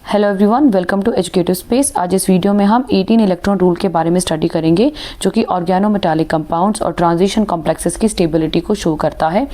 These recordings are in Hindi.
Hello everyone, welcome to educative space. आज इस वीडियो में हम 18 इलेक्ट्रॉन रूल के बारे में स्टडी करेंगे, जो कि ऑर्गेनोमेटालिक कंपाउंड्स और ट्रांजिशन कॉम्प्लेक्सेस की स्टेबिलिटी को शो करता है।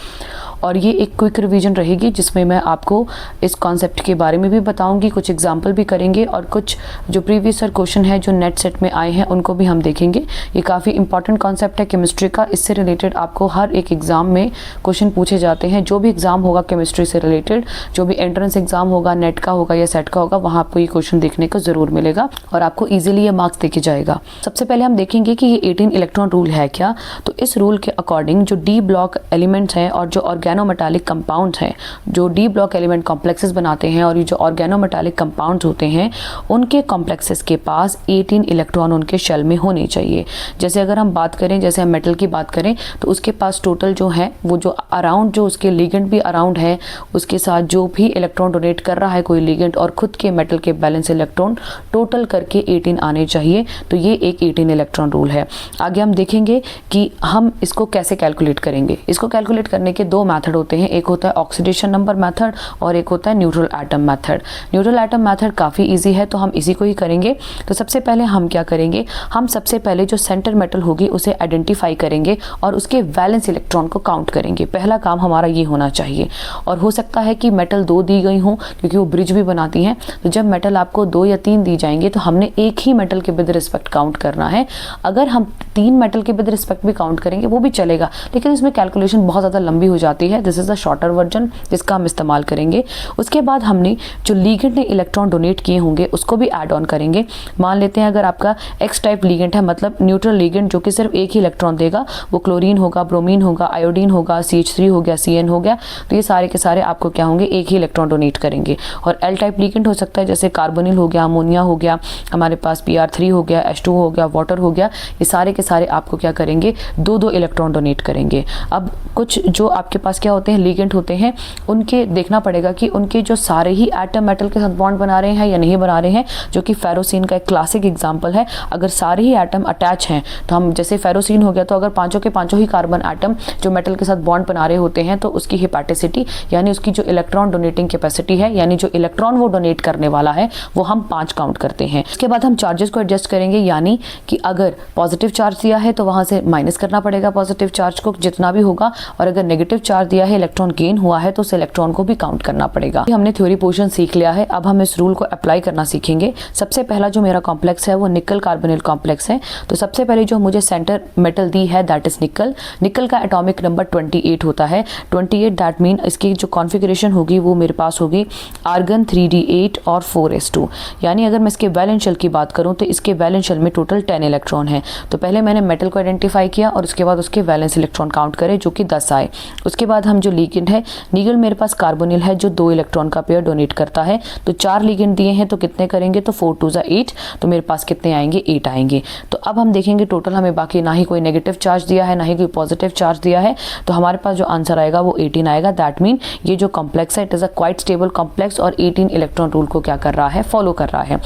और ये एक क्विक रिवीजन रहेगी जिसमें मैं आपको इस कॉन्सेप्ट के बारे में भी बताऊंगी, कुछ एग्जाम्पल भी करेंगे और कुछ जो प्रीवियस ईयर क्वेश्चन है जो नेट सेट में आए हैं उनको भी हम देखेंगे। ये काफ़ी इंपॉर्टेंट कॉन्सेप्ट है केमिस्ट्री का। इससे रिलेटेड आपको हर एक एग्जाम में क्वेश्चन पूछे जाते हैं। जो भी एग्जाम होगा केमिस्ट्री से रिलेटेड, जो भी एंट्रेंस एग्जाम होगा, नेट का होगा या सेट का होगा, वहाँ आपको ये क्वेश्चन देखने को जरूर मिलेगा और आपको इजीली ये मार्क्स देके जाएगा। सबसे पहले हम देखेंगे कि ये 18 इलेक्ट्रॉन रूल है क्या। तो इस रूल के अकॉर्डिंग जो डी ब्लॉक एलिमेंट्स हैं और जो ऑर्गेनोमेटालिक कंपाउंड्स हैं, जो डी ब्लॉक एलिमेंट कॉम्प्लेक्सेस बनाते हैं और ये जो ऑर्गेनोमेटालिक कंपाउंड्स होते हैं, उनके कॉम्प्लेक्सेस के पास 18 इलेक्ट्रॉन उनके शेल में होने चाहिए। जैसे अगर हम बात करें, जैसे हम मेटल की बात करें, तो उसके पास टोटल जो है वो जो अराउंड जो उसके लिगेंड भी अराउंड है, उसके साथ जो भी इलेक्ट्रॉन डोनेट कर रहा है कोई लिगेंड और खुद के मेटल के बैलेंस इलेक्ट्रॉन टोटल करके 18 आने चाहिए। तो ये एक 18 इलेक्ट्रॉन रूल है। आगे हम देखेंगे कि हम इसको कैसे कैलकुलेट करेंगे। इसको कैलकुलेट करने के दो मेथड होते हैं, एक होता है ऑक्सीडेशन नंबर मेथड और एक होता है neutral atom method. Neutral atom method काफ़ी इजी है, तो हम इसी को ही करेंगे। तो सबसे पहले हम क्या करेंगे, हम सबसे पहले जो सेंटर मेटल होगी उसे आइडेंटिफाई करेंगे और उसके वैलेंस इलेक्ट्रॉन को काउंट करेंगे। पहला काम हमारा ये होना चाहिए। और हो सकता है कि मेटल 2 दी गई हों, क्योंकि वो ब्रिज भी बनाती हैं। तो जब मेटल आपको 2 या 3 दी जाएंगे तो हमने एक ही मेटल के विद रिस्पेक्ट काउंट करना है। अगर हम 3 मेटल के विद रिस्पेक्ट भी काउंट करेंगे वो भी चलेगा, लेकिन इसमें कैलकुलेशन बहुत ज़्यादा लंबी हो जाती है। This is the shorter version जिसका हम इस्तेमाल करेंगे। उसके बाद हमने जो लीगेंड ने इलेक्ट्रॉन डोनेट किए होंगे उसको भी ऐड ऑन करेंगे। मान लेते हैं अगर आपका एक्स टाइप लीगेंड है, मतलब न्यूट्रल लीगेंड जो कि सिर्फ एक ही इलेक्ट्रॉन देगा, वो क्लोरीन होगा, ब्रोमीन होगा, आयोडीन होगा, CH3 हो गया, CN हो गया, तो ये सारे के सारे आपको क्या होंगे, एक ही इलेक्ट्रॉन डोनेट करेंगे। और एल टाइप लीगेंड हो सकता है, जैसे कार्बोनिल हो गया, अमोनिया हो गया, हमारे पास PR3 हो गया, H2 हो गया, वाटर हो गया, ये सारे के सारे आपको क्या करेंगे, 2-2 इलेक्ट्रॉन डोनेट करेंगे। अब कुछ जो आपके पास क्या होते हैं, लीगेंड होते हैं, उनके देखना पड़ेगा कि उनके जो सारे ही एटम मेटल के साथ बॉन्ड बना रहे हैं या नहीं बना रहे हैं, जो कि फेरोसिन का एक क्लासिक एग्जाम्पल है। अगर सारे ही एटम अटैच हैं तो हम, जैसे फेरोसिन हो गया, तो अगर पांचों के पांचों ही कार्बन एटम जो मेटल के साथ बॉन्ड बना रहे होते हैं तो उसकी हिपैटिसिटी यानी उसकी जो इलेक्ट्रॉन डोनेटिंग कैपेसिटी है, यानी जो इलेक्ट्रॉन वो डोनेट करने वाला है, वो हम 5 काउंट करते हैं। इसके बाद हम चार्जेस को एडजस्ट करेंगे, यानी कि अगर पॉजिटिव चार्ज दिया है तो वहां से माइनस करना पड़ेगा पॉजिटिव चार्ज को जितना भी होगा, और अगर नेगेटिव चार्ज दिया है, इलेक्ट्रॉन गेन हुआ है, तो उस इलेक्ट्रॉन को भी काउंट करना पड़ेगा। हमने थ्योरी पोर्शन सीख लिया है, अब हम इस रूल को अप्लाई करना सीखेंगे। सबसे पहला जो मेरा कॉम्प्लेक्स है वो निकल कार्बोनिल कॉम्प्लेक्स है। तो सबसे पहले जो मुझे सेंटर मेटल दी है दैट इज निकल। निकल का एटॉमिक नंबर 28 होता है। 28 दैट मीन इसकी जो कॉन्फ़िगरेशन होगी वो मेरे पास होगी आर्गन 3d8 और 4s2। यानी अगर मैं इसके वैलेंस शेल की बात करूं तो इसके वैलेंस शेल में टोटल 10 इलेक्ट्रॉन है। तो पहले मैंने मेटल को आइडेंटिफाई किया और उसके बाद उसके वैलेंस इलेक्ट्रॉन काउंट करे जो कि 10 आए। उसके बाद हम जो लिगेंड है, निकल मेरे पास कार्बोनिल है जो 2 इलेक्ट्रॉन का पेयर डोनेट करता है। तो 4 लिगेंड दिए हैं तो कितने करेंगे, तो 4 2 8, तो मेरे पास कितने आएंगे, 8 आएंगे। तो अब हम देखेंगे टोटल हमें बाकी ना ही कोई नेगेटिव चार्ज दिया है ना ही कोई पॉजिटिव चार्ज दिया है, तो हमारे पास जो आंसर आएगा वो 18 आएगा। दैट मीन ये जो कॉम्प्लेक्स है it is a quite stable complex और 18 इलेक्ट्रॉन रूल को क्या कर रहा है, फॉलो कर रहा है।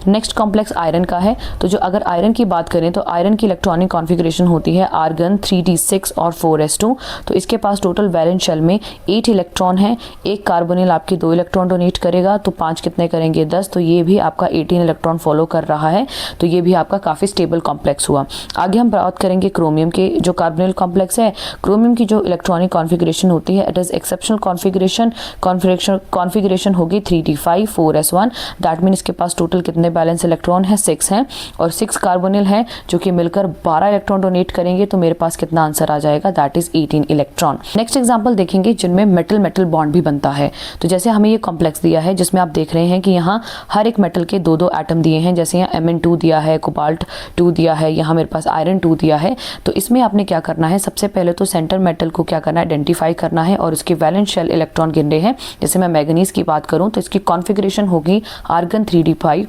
नेक्स्ट कॉम्प्लेक्स आयरन का है। तो जो अगर आयरन की बात करें तो आयरन की इलेक्ट्रॉनिक कॉन्फ़िगरेशन होती है आर्गन 3d6 और 4s2। तो इसके पास टोटल वैलेंस शेल में 8 इलेक्ट्रॉन है। एक कार्बोनिल आपकी 2 इलेक्ट्रॉन डोनेट करेगा, तो 5 कितने करेंगे, 10, तो ये भी आपका 18 इलेक्ट्रॉन फॉलो कर रहा है। तो ये भी आपका काफ़ी स्टेबल कॉम्प्लेक्स हुआ। आगे हम बात करेंगे क्रोमियम के। जो कार्बोनिल कॉम्प्लेक्स है, क्रोमियम की जो इलेक्ट्रॉनिक कॉन्फ़िगरेशन होती है इट इज़ एक्सेप्शनल कॉन्फ़िगरेशन होगी 3d5 4s1। दैट मीन इसके पास टोटल कितने बैलेंस इलेक्ट्रॉन है, 6 हैं, और 6 कार्बोनिल हैं जो कि मिलकर 12 इलेक्ट्रॉन डोनेट करेंगे। तो मेरे पास कितना आंसर आ जाएगा, that is 18 electron. Next example देखेंगे जिनमें मेटल मेटल बॉन्ड भी बनता है। तो जैसे हमें ये कॉम्प्लेक्स दिया है जिसमें आप देख रहे हैं कि यहाँ हर एक मेटल के 2-2 एटम दिए हैं। जैसे यहाँ Mn2 दिया है, कोबाल्ट 2 दिया है, यहाँ मेरे पास आयरन 2 दिया है। तो इसमें आपने क्या करना है, सबसे पहले तो सेंटर मेटल को क्या करना है, आइडेंटिफाई करना है और उसके वैलेंस शेल इलेक्ट्रॉन गिनने हैं। जैसे मैं मैग्नीज की बात करूँ तो इसकी कॉन्फ़िगरेशन होगी argon 3d5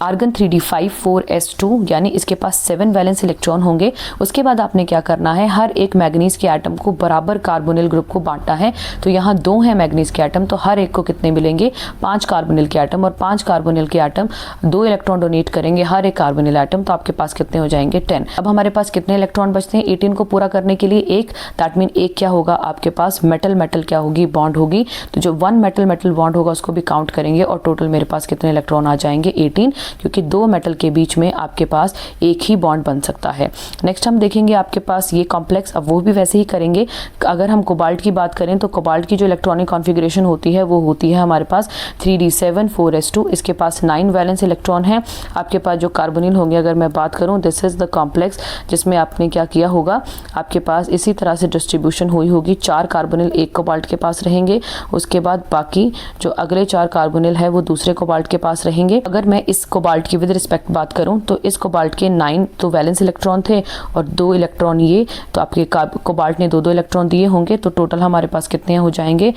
argon 3d5 4s2 यानी इसके पास 7 वैलेंस इलेक्ट्रॉन होंगे। उसके बाद आपने क्या करना है, हर एक मैग्नीज के एटम को बराबर कार्बोनिल ग्रुप को बांटना है। तो यहाँ 2 हैं मैग्नीज के एटम, तो हर एक को कितने मिलेंगे, 5 कार्बोनिल के एटम, और 5 कार्बोनिल के एटम 2 इलेक्ट्रॉन डोनेट करेंगे हर एक कार्बोनिल एटम, तो आपके पास कितने हो जाएंगे 10। अब हमारे पास कितने इलेक्ट्रॉन बचते हैं 18 को पूरा करने के लिए, एक, दैट मीन एक क्या होगा आपके पास मेटल क्या होगी, बॉन्ड होगी। तो जो 1 मेटल बॉन्ड होगा उसको भी काउंट करेंगे और टोटल मेरे पास कितने इलेक्ट्रॉन आ जाएंगे 18, क्योंकि 2 मेटल के बीच में आपके पास एक ही बॉन्ड बन सकता है। नेक्स्ट हम देखेंगे आपके पास ये कॉम्प्लेक्स, अब वो भी वैसे ही करेंगे। अगर हम कोबाल्ट की बात करें तो कोबाल्ट की जो इलेक्ट्रॉनिक कॉन्फ़िगरेशन होती है वो होती है हमारे पास 3d7 4s2, इसके पास 9 वैलेंस इलेक्ट्रॉन है। आपके पास जो कार्बोनिल होंगे, अगर मैं बात करूं, दिस इज द कॉम्प्लेक्स जिसमें आपने क्या किया होगा, आपके पास इसी तरह से डिस्ट्रीब्यूशन हुई होगी। 4 कार्बोनिल एक कोबाल्ट के पास रहेंगे, उसके बाद बाकी जो अगले 4 कार्बोनिल है वो दूसरे कोबाल्ट के पास रहेंगे। अगर मैं इस कोबाल्ट की विद रिस्पेक्ट बात करूं तो इस कोबाल्ट के 9 तो वैलेंस इलेक्ट्रॉन थे और 2 इलेक्ट्रॉन ये, तो आपके कोबाल्ट ने 2 इलेक्ट्रॉन दिए होंगे। तो टोटल हमारे पास कितने हो जाएंगे,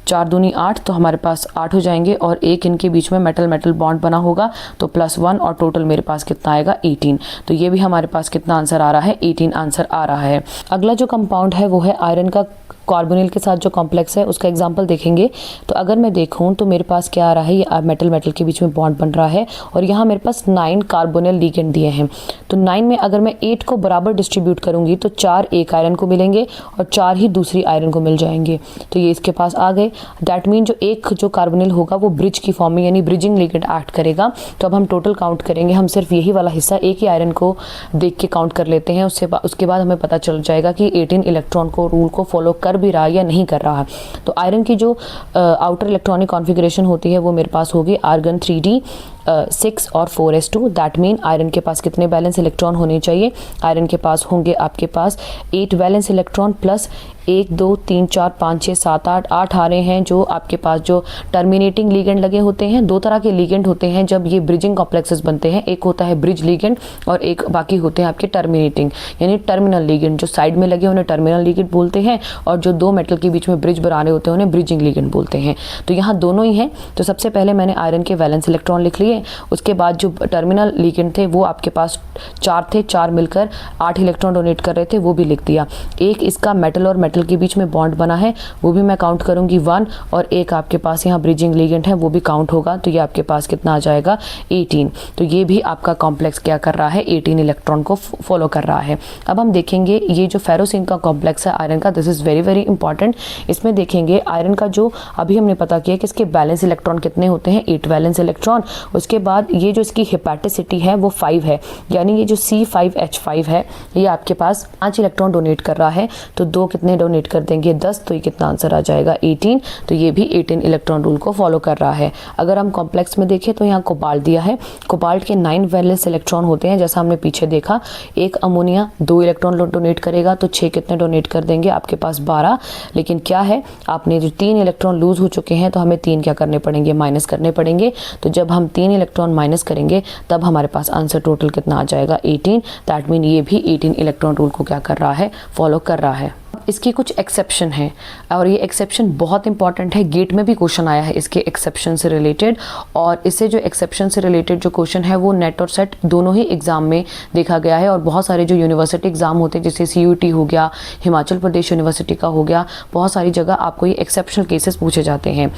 4 दूनी 8, तो हमारे पास 8 हो जाएंगे, और एक इनके बीच में मेटल बॉन्ड बना होगा तो +1, और टोटल मेरे पास कितना आएगा 18। तो ये भी हमारे पास कितना आंसर आ रहा है, 18 आंसर आ रहा है। अगला जो कंपाउंड है वो है आयरन का कार्बोनिल के साथ जो कॉम्प्लेक्स है उसका एग्जांपल देखेंगे। तो अगर मैं देखूं तो मेरे पास क्या आ रहा है, ये मेटल के बीच में बॉन्ड बन रहा है और यहाँ मेरे पास 9 कार्बोनिल लिगेंड दिए हैं। तो 9 में अगर मैं 8 को बराबर डिस्ट्रीब्यूट करूंगी तो 4 एक आयरन को मिलेंगे और 4 ही दूसरी आयरन को मिल जाएंगे। तो ये इसके पास आ गए। दैट मीन जो एक जो कार्बोनिल होगा वो ब्रिज की फॉर्म में यानी ब्रिजिंग लिगेंड एक्ट करेगा। तो अब हम टोटल काउंट करेंगे, हम सिर्फ यही वाला हिस्सा एक ही आयरन को देख के काउंट कर लेते हैं। उसके बाद हमें पता चल जाएगा कि 18 इलेक्ट्रॉन को रूल को फॉलो कर भी रहा है या नहीं कर रहा है। तो आयरन की जो आउटर इलेक्ट्रॉनिक कॉन्फ़िगरेशन होती है वो मेरे पास होगी आर्गन 3d6 और 4s2। दैट मीन आयरन के पास कितने वैलेंस इलेक्ट्रॉन होने चाहिए, आयरन के पास होंगे आपके पास 8 वैलेंस इलेक्ट्रॉन प्लस 1 2 3 4 5 6 7 8 आ रहे हैं जो आपके पास जो टर्मिनेटिंग लिगेंड लगे होते हैं। 2 तरह के लिगेंड होते हैं जब ये ब्रिजिंग कॉम्प्लेक्सेस बनते हैं, एक होता है ब्रिज लिगेंड और एक बाकी होते हैं आपके टर्मिनेटिंग यानी टर्मिनल लिगेंड। जो साइड में लगे उन्हें टर्मिनल लिगेंड बोलते हैं और जो 2 मेटल के बीच में ब्रिज बना रहे होते हैं उन्हें ब्रिजिंग लिगेंड बोलते हैं। तो यहाँ दोनों ही हैं। तो सबसे पहले मैंने आयरन के वैलेंस इलेक्ट्रॉन लिख लिए, उसके बाद जो टर्मिनल लिगेंड थे वो आपके पास 4 थे, 4 मिलकर 8 इलेक्ट्रॉन डोनेट कर रहे थे, वो भी लिख दिया। एक इसका मेटल और मेटल के बीच में बॉन्ड बना है वो भी मैं काउंट करूंगी 1, और एक आपके पास यहाँ ब्रिजिंग लिगेंड है वो भी काउंट होगा। तो ये आपके पास कितना आ जाएगा 18। तो ये भी आपका कॉम्प्लेक्स क्या कर रहा है, 18 इलेक्ट्रॉन को फॉलो कर रहा है। अब हम देखेंगे ये जो फेरोसिन का कॉम्प्लेक्स है आयरन का, this is very very important. इसमें देखेंगे आयरन का जो अभी हमने पता किया कि इसके बैलेंस इलेक्ट्रॉन कितने होते हैं, 8 वैलेंस इलेक्ट्रॉन। उसके बाद ये जो इसकी हेपेटिसिटी है वो 5 है, यानी ये जो C5H5 है ये आपके पास 5 इलेक्ट्रॉन डोनेट कर रहा है। तो 2 कितने डोनेट कर देंगे 10, तो ये कितना आंसर आ जाएगा 18। तो ये भी 18 इलेक्ट्रॉन रूल को फॉलो कर रहा है। अगर हम कॉम्प्लेक्स में देखें तो यहाँ कोबाल्ट दिया है, कोबाल्ट के 9 वैलेंस इलेक्ट्रॉन होते हैं जैसा हमने पीछे देखा। एक अमोनिया 2 इलेक्ट्रॉन डोनेट करेगा तो 6 कितने डोनेट कर देंगे आपके पास 12। लेकिन क्या है, आपने जो 3 इलेक्ट्रॉन लूज हो चुके हैं तो हमें 3 क्या करने पड़ेंगे, माइनस करने पड़ेंगे। तो जब हम 3 इलेक्ट्रॉन माइनस करेंगे तब हमारे पास आंसर टोटल कितना आ जाएगा 18। दैट मीन ये भी 18 इलेक्ट्रॉन रूल को क्या कर रहा है, फॉलो कर रहा है। इसकी कुछ एक्सेप्शन है और ये एक्सेप्शन बहुत इंपॉर्टेंट है, गेट में भी क्वेश्चन आया है इसके एक्सेप्शन से रिलेटेड। और इससे जो एक्सेप्शन से रिलेटेड जो क्वेश्चन है वो नेट और सेट दोनों ही एग्जाम में देखा गया है। और बहुत सारे जो यूनिवर्सिटी एग्जाम होते हैं जैसे CUT हो गया, हिमाचल प्रदेश यूनिवर्सिटी का हो गया, बहुत सारी जगह आपको ये एक्सेप्शनल केसेस पूछे जाते हैं।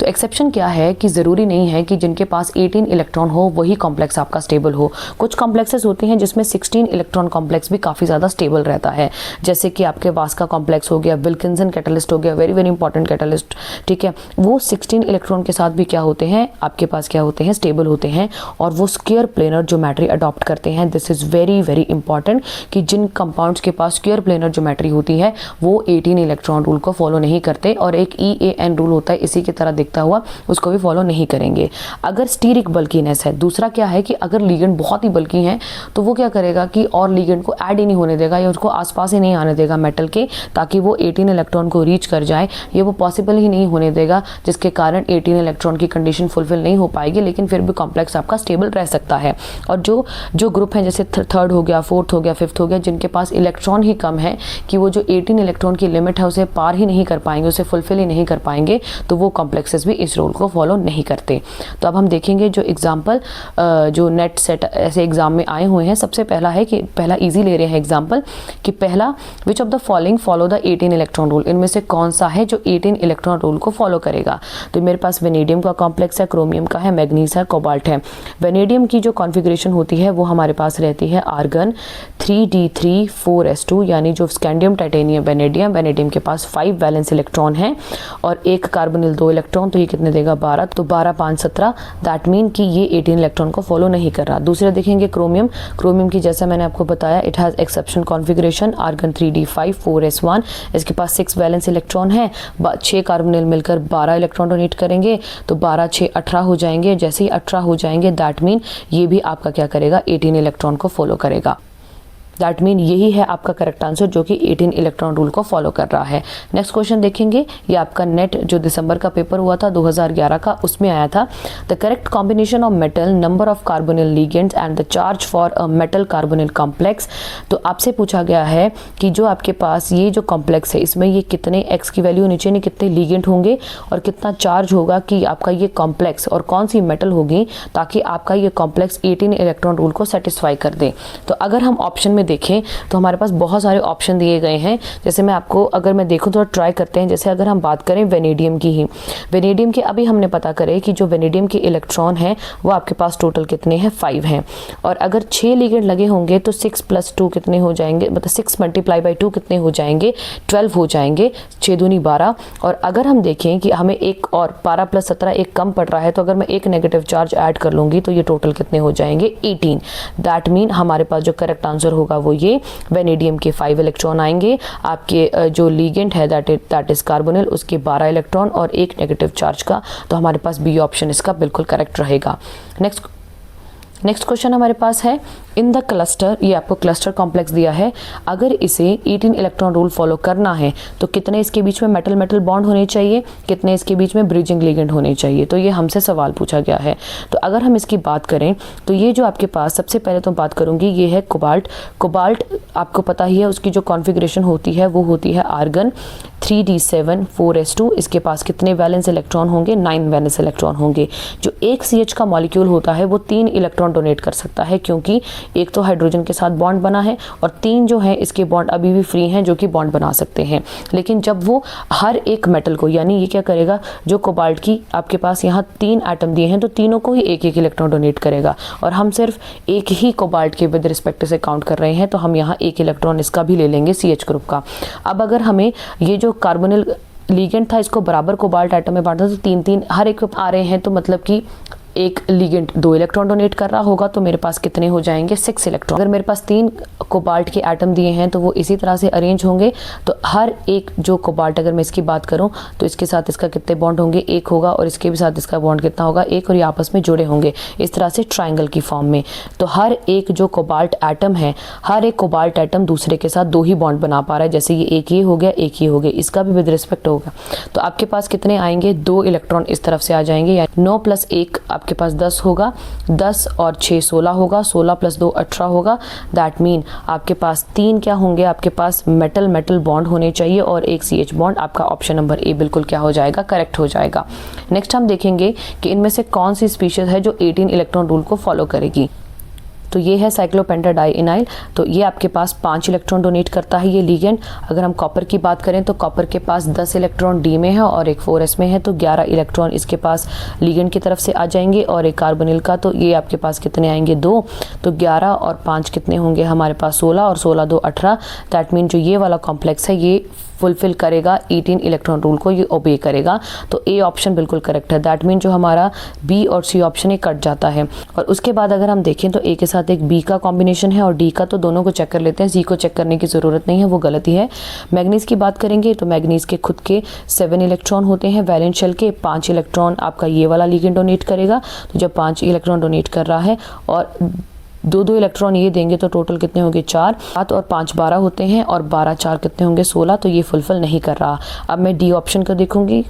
तो एक्सेप्शन क्या है कि ज़रूरी नहीं है कि जिनके पास 18 इलेक्ट्रॉन हो वही कॉम्प्लेक्स आपका स्टेबल हो। कुछ कॉम्प्लेक्सेस होते हैं जिसमें 16 इलेक्ट्रॉन कॉम्प्लेक्स भी काफ़ी ज़्यादा स्टेबल रहता है, जैसे कि आपके वास का कॉम्प्लेक्स हो गया, विल्किंसन कैटलिस्ट हो गया, वेरी वेरी इंपॉर्टेंट कैटलिस्ट, ठीक है। वो 16 इलेक्ट्रॉन के साथ भी क्या होते हैं आपके पास, क्या होते हैं, स्टेबल होते हैं और वो स्क्वायर प्लेनर ज्योमेट्री अडॉप्ट करते हैं। This is very very important कि जिन कंपाउंड्स के पास स्क्वायर प्लेनर ज्योमेट्री होती है वो 18 इलेक्ट्रॉन रूल को फॉलो नहीं करते और एक EAN रूल होता है इसी की तरह दिखता हुआ, उसको भी फॉलो नहीं करेंगे। अगर स्टीरिक बल्कीनेस है, दूसरा क्या है कि अगर लिगेंड बहुत ही बल्की हैं तो वो क्या करेगा कि और लिगेंड को ऐड ही नहीं होने देगा या उसको आसपास ही नहीं आने देगा मेटल के, ताकि वो 18 इलेक्ट्रॉन को रीच कर जाए, ये वो पॉसिबल ही नहीं होने देगा, जिसके कारण 18 इलेक्ट्रॉन की कंडीशन फुलफिल नहीं हो पाएगी, लेकिन फिर भी कॉम्प्लेक्स आपका स्टेबल रह सकता है। और जो ग्रुप हैं जैसे थर्ड हो गया, फोर्थ हो गया, फिफ्थ हो गया, जिनके पास इलेक्ट्रॉन ही कम है कि वो जो 18 इलेक्ट्रॉन की लिमिट है उसे पार ही नहीं कर पाएंगे, उसे फुलफिल ही नहीं कर पाएंगे, तो वो कॉम्प्लेक्सेस भी इस रूल को फॉलो नहीं करते। तो अब हम देखेंगे जो एग्जाम्पल जो नेट सेट ऐसे एग्जाम में आए हुए हैं। सबसे पहला है कि पहला इजी ले रहे हैं एग्जाम्पल कि पहला which of the following follow the 18 electron rule, इनमें से कौन सा है जो 18 इलेक्ट्रॉन रूल को फॉलो करेगा। तो मेरे पास वेनेडियम का कॉम्प्लेक्स है, क्रोमियम का है, मैग्नीज है, कोबाल्ट है। वेनेडियम की जो कॉन्फ़िगरेशन होती है वो हमारे पास रहती है आर्गन 3d3 4s2, यानी जो स्कैंडियम टाइटेनियम वेनेडियम, वेनेडियम के पास 5 वैलेंस इलेक्ट्रॉन है और एक कार्बोनिल 2 इलेक्ट्रॉन, तो ये कितने देगा 12, तो 12 5 17, दैट मीन कि ये 18 इलेक्ट्रॉन को फॉलो नहीं कर रहा। दूसरा देखेंगे क्रोमियम, क्रोमियम की जैसा मैंने आपको बताया it has exception configuration argon 3d5 4s1, इसके पास 6 वैलेंस इलेक्ट्रॉन है, 6 कार्बोनिल मिलकर 12 इलेक्ट्रॉन डोनेट करेंगे, तो 12 6 18 हो जाएंगे। जैसे ही 18 हो जाएंगे दैट मीन ये भी आपका क्या करेगा 18 इलेक्ट्रॉन को फॉलो करेगा। दैट मीन यही है आपका करेक्ट आंसर जो कि 18 इलेक्ट्रॉन रूल को फॉलो कर रहा है। नेक्स्ट क्वेश्चन देखेंगे, ये आपका नेट जो दिसंबर का पेपर हुआ था 2011 का, उसमें आया था the correct combination of metal, number of carbonyl ligands and the charge for a metal carbonyl complex. तो आपसे पूछा गया है कि जो आपके पास ये जो कॉम्प्लेक्स है इसमें ये कितने एक्स की वैल्यू नीचे नहीं कितने लिगेंड होंगे और कितना चार्ज होगा कि आपका ये कॉम्प्लेक्स और कौन सी मेटल होगी ताकि आपका ये कॉम्प्लेक्स 18 इलेक्ट्रॉन रूल को सेटिस्फाई कर दे। तो अगर हम ऑप्शन में देखें तो हमारे पास बहुत सारे ऑप्शन दिए गए हैं। जैसे मैं आपको अगर मैं देखूं तो ट्राई करते हैं। जैसे अगर हम बात करें वेनेडियम की ही, वेनेडियम के अभी हमने पता करें कि जो वेनेडियम के इलेक्ट्रॉन है वो आपके पास टोटल कितने हैं 5 हैं, और अगर 6 लिगेंड लगे होंगे तो 6 + 2 कितने हो जाएंगे, मतलब 6 × 2 कितने हो जाएंगे 12 हो जाएंगे, 6 दूनी 12। और अगर हम देखें कि हमें एक और 12 + 17 एक कम पड़ रहा है, तो अगर मैं एक नेगेटिव चार्ज ऐड कर लूँगी तो ये टोटल कितने हो जाएंगे 18। दैट मीन हमारे पास जो करेक्ट आंसर होगा वो ये वेनेडियम के 5 इलेक्ट्रॉन आएंगे, आपके जो लिगेंड है दैट इज कार्बोनिल उसके 12 इलेक्ट्रॉन और एक नेगेटिव चार्ज का, तो हमारे पास बी ऑप्शन इसका बिल्कुल करेक्ट रहेगा। नेक्स्ट क्वेश्चन हमारे पास है इन द क्लस्टर, ये आपको क्लस्टर कॉम्प्लेक्स दिया है, अगर इसे 18 इलेक्ट्रॉन रूल फॉलो करना है तो कितने इसके बीच में मेटल मेटल बॉन्ड होने चाहिए, कितने इसके बीच में ब्रिजिंग लिगेंड होने चाहिए। तो ये हमसे सवाल पूछा गया है। तो अगर हम इसकी बात करें तो ये जो आपके पास सबसे पहले तो बात करूंगी ये है कोबाल्ट। कोबाल्ट आपको पता ही है उसकी जो कॉन्फ़िगरेशन होती है वो होती है आर्गन 3d7 4s2, इसके पास कितने वैलेंस इलेक्ट्रॉन होंगे 9 वैलेंस इलेक्ट्रॉन होंगे। जो एक CH का मॉलिक्यूल होता है वो 3 इलेक्ट्रॉन डोनेट कर सकता है, क्योंकि एक तो हाइड्रोजन के साथ बॉन्ड बना है और 3 जो है इसके बॉन्ड अभी भी फ्री हैं जो कि बॉन्ड बना सकते हैं। लेकिन जब वो हर एक मेटल को, यानी ये क्या करेगा, जो कोबाल्ट की आपके पास यहाँ 3 एटम दिए हैं तो तीनों को ही एक एक इलेक्ट्रॉन डोनेट करेगा, और हम सिर्फ एक ही कोबाल्ट के विद रिस्पेक्ट से काउंट कर रहे हैं, तो हम यहाँ एक इलेक्ट्रॉन इसका भी ले लेंगे CH ग्रुप का। अब अगर हमें ये जो कार्बोनिल लिगेंड था इसको बराबर कोबाल्ट एटम में बांटा तो 3 हर एक आ रहे हैं, तो मतलब कि एक लिगेंड 2 इलेक्ट्रॉन डोनेट कर रहा होगा, तो मेरे पास कितने हो जाएंगे 6 इलेक्ट्रॉन। अगर मेरे पास 3 कोबाल्ट के एटम दिए हैं तो वो इसी तरह से अरेंज होंगे, तो हर एक जो कोबाल्ट, अगर मैं इसकी बात करूं तो इसके साथ इसका कितने बॉन्ड होंगे 1 होगा, और इसके भी साथ इसका बॉन्ड कितना होगा 1, और ये आपस में जुड़े होंगे इस तरह से ट्राइंगल की फॉर्म में। तो हर एक जो कोबाल्ट एटम है, हर एक कोबाल्ट एटम दूसरे के साथ 2 ही बॉन्ड बना पा रहा है। जैसे ये एक ये हो गया, एक ये हो गया, इसका भी विद रिस्पेक्ट होगा, तो आपके पास कितने आएंगे 2 इलेक्ट्रॉन इस तरफ से आ जाएंगे, यानी 9 + 1 आपके पास 10 होगा, 10 और 6 16 होगा, 16 + 2 18 होगा। दैट मीन आपके पास 3 क्या होंगे, आपके पास मेटल मेटल बॉन्ड होने चाहिए और एक CH बॉन्ड। आपका ऑप्शन नंबर ए बिल्कुल क्या हो जाएगा, करेक्ट हो जाएगा। नेक्स्ट हम देखेंगे कि इनमें से कौन सी स्पीशीज है जो 18 इलेक्ट्रॉन रूल को फॉलो करेगी। तो ये है साइक्लोपेंटाडाइइनाइल, तो ये आपके पास 5 इलेक्ट्रॉन डोनेट करता है ये लिगेंड। अगर हम कॉपर की बात करें तो कॉपर के पास 10 इलेक्ट्रॉन डी में है और एक 4s में है, तो 11 इलेक्ट्रॉन इसके पास लिगेंड की तरफ से आ जाएंगे, और एक कार्बोनिल का तो ये आपके पास कितने आएंगे 2, तो 11 और 5 कितने होंगे हमारे पास 16, और 16 2 18। दैट मीन जो ये वाला कॉम्प्लेक्स है ये फुलफिल करेगा 18 इलेक्ट्रॉन रूल को, ये ओबे करेगा, तो ए ऑप्शन बिल्कुल करेक्ट है। दैट मीन जो हमारा बी और सी ऑप्शन ये कट जाता है। और उसके बाद अगर हम देखें तो ए के साथ एक बी का कॉम्बिनेशन है और डी का, तो दोनों को चेक कर लेते हैं, सी को चेक करने की ज़रूरत नहीं है, वो गलत ही है। मैग्नीज की बात करेंगे तो मैग्नीज के खुद के 7 इलेक्ट्रॉन होते हैं, वैलेंस शेल के 5 इलेक्ट्रॉन आपका ये वाला लिगेंड डोनेट करेगा, तो जब 5 इलेक्ट्रॉन डोनेट कर रहा है और दो दो इलेक्ट्रॉन ये देंगे तो टोटल कितने होंगे 4, 7 और 5 12 होते हैं और 12 4 कितने होंगे 16, तो ये फुलफिल नहीं कर रहा। अब मैं डी ऑप्शन को देखूंगी,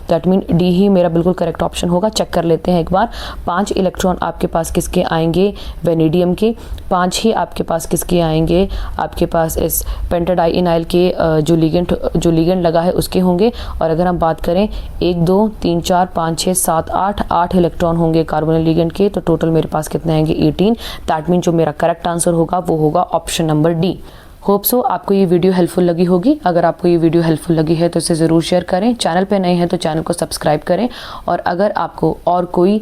दैट मीन डी ही मेरा बिल्कुल करेक्ट ऑप्शन होगा। चेक कर लेते हैं एक बार। 5 इलेक्ट्रॉन आपके पास किसके आएंगे, वेनेडियम के। 5 ही आपके पास किसके आएंगे, आपके पास इस पेंटाडाइइनाइल के जो लिगेंड लगा है उसके होंगे। और अगर हम बात करें 1 2 3 4 5 6 7 8 इलेक्ट्रॉन होंगे कार्बोनिल लिगेंड के, तो टोटल मेरे पास कितने आएंगे 18। दैट मीन जो मेरा करेक्ट आंसर होगा वो होगा option number D. Hope so आपको ये वीडियो हेल्पफुल लगी होगी। अगर आपको ये वीडियो हेल्पफुल लगी है तो इसे ज़रूर शेयर करें। चैनल पे नए हैं तो चैनल को सब्सक्राइब करें। और अगर आपको और कोई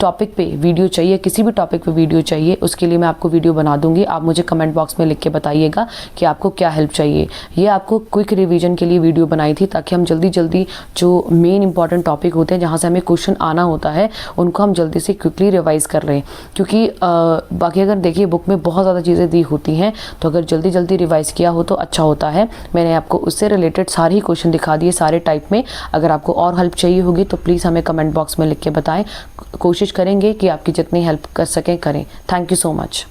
टॉपिक पे वीडियो चाहिए, किसी भी टॉपिक पे वीडियो चाहिए, उसके लिए मैं आपको वीडियो बना दूंगी। आप मुझे कमेंट बॉक्स में लिख के बताइएगा कि आपको क्या हेल्प चाहिए। ये आपको क्विक रिवीजन के लिए वीडियो बनाई थी ताकि हम जल्दी जल्दी जो मेन इंपॉर्टेंट टॉपिक होते हैं जहाँ से हमें क्वेश्चन आना होता है उनको हम जल्दी से क्विकली रिवाइज कर लें। क्योंकि बाकी अगर देखिए बुक में बहुत ज़्यादा चीज़ें दी होती हैं, तो अगर जल्दी जल्दी रिवाइज किया हो तो अच्छा होता है। मैंने आपको उससे रिलेटेड सारे ही क्वेश्चन दिखा दिए सारे टाइप में। अगर आपको और हेल्प चाहिए होगी तो प्लीज़ हमें कमेंट बॉक्स में लिख के बताएं। कोशिश करेंगे कि आपकी जितनी हेल्प कर सकें करें। Thank you so much.